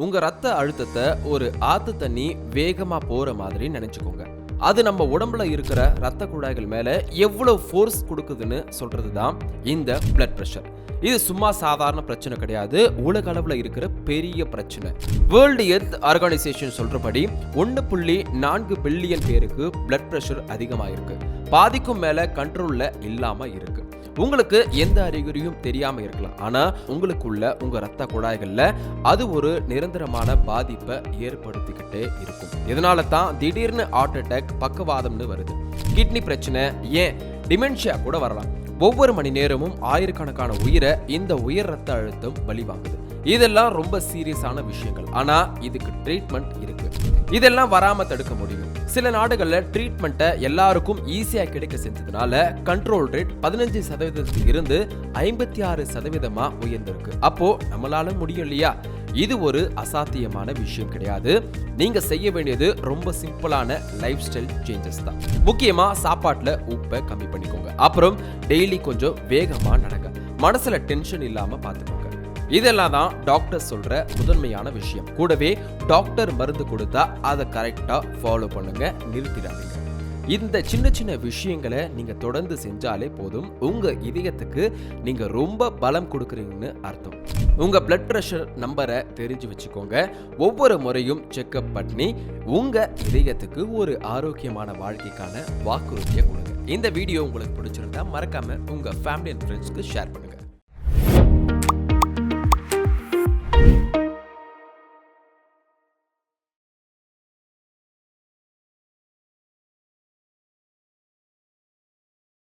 உங்க ரத்த அழுத்தத்தை ஒரு ஆத்து தண்ணி வேகமா போற மாதிரி நினைச்சுக்கோங்க. அது நம்ம உடம்புல இருக்கிற ரத்த குழாய்கள் மேல எவ்வளவு ஃபோர்ஸ் கொடுக்குதுன்னு சொல்றது தான் இந்த பிளட் பிரஷர். இது சும்மா சாதாரண பிரச்சனை கிடையாது, உலக அளவுல இருக்கிற பெரிய பிரச்சனை. வேர்ல்டு ஹெல்த் ஆர்கனைசேஷன் சொல்றபடி 1.4 பில்லியன் பேருக்கு பிளட் பிரஷர் அதிகமா இருக்கு. பாதிக்கும் மேல கண்ட்ரோல்ல இல்லாம இருக்கு. உங்களுக்கு எந்த அறிகுறியும் தெரியாம இருக்கலாம், ஆனா உங்களுக்குள்ள உங்க ரத்த குழாய்கள்ல அது ஒரு நிரந்தரமான பாதிப்பை ஏற்படுத்திக்கிட்டே இருக்கும். இதனால தான் திடீர்னு ஹார்ட் அட்டாக், பக்கவாதம்னு வருது. கிட்னி பிரச்சனை, ஏன் டிமென்ஷியா கூட வரலாம். ஒவ்வொரு மணி நேரமும் ஆயிரக்கணக்கான உயிரை இந்த உயர் ரத்த அழுத்தம் பலி வாங்குது. இதெல்லாம் ரொம்ப சீரியஸான விஷயங்கள், ஆனா இதுக்கு ட்ரீட்மெண்ட் இருக்கு. இதெல்லாம் வராம தடுக்க முடியும். சில நாடுகள்ல ட்ரீட்மெண்ட்டை எல்லாருக்கும் ஈஸியா கிடைக்க செஞ்சதுனால கண்ட்ரோல் ரேட் 15% இருந்து 56% உயர்ந்திருக்கு. அப்போ நம்மளால முடியும் இல்லையா? இது ஒரு அசாத்தியமான விஷயம் கிடையாது. நீங்க செய்ய வேண்டியது ரொம்ப சிம்பிளான லைஃப் ஸ்டைல் சேஞ்சஸ் தான். முக்கியமா சாப்பாட்டுல உப்பை கம்மி பண்ணிக்கோங்க. அப்புறம் டெய்லி கொஞ்சம் வேகமா நடங்க. மனசுல டென்ஷன் இல்லாம பாத்துக்கோங்க. இதெல்லாம் தான் டாக்டர் சொல்ற முதன்மையான விஷயம். கூடவே டாக்டர் மருந்து கொடுத்தா அதை கரெக்டா ஃபாலோ பண்ணுங்க, நிறுத்திடாதீங்க. இந்த சின்ன சின்ன விஷயங்களை நீங்க தொடர்ந்து செஞ்சாலே போதும், உங்க இதயத்துக்கு நீங்க ரொம்ப பலம் கொடுக்குறீங்கன்னு அர்த்தம். உங்க பிளட் பிரஷர் நம்பரை தெரிஞ்சு வச்சுக்கோங்க. ஒவ்வொரு முறையும் செக்அப் பண்ணி உங்க இதயத்துக்கு ஒரு ஆரோக்கியமான வாழ்க்கைக்கான வாக்குறுதியை கொடுங்க. இந்த வீடியோ உங்களுக்கு பிடிச்சிருந்தா மறக்காம உங்க ஃபேமிலி அண்ட் ஃப்ரெண்ட்ஸ்க்கு ஷேர் பண்ணுங்க.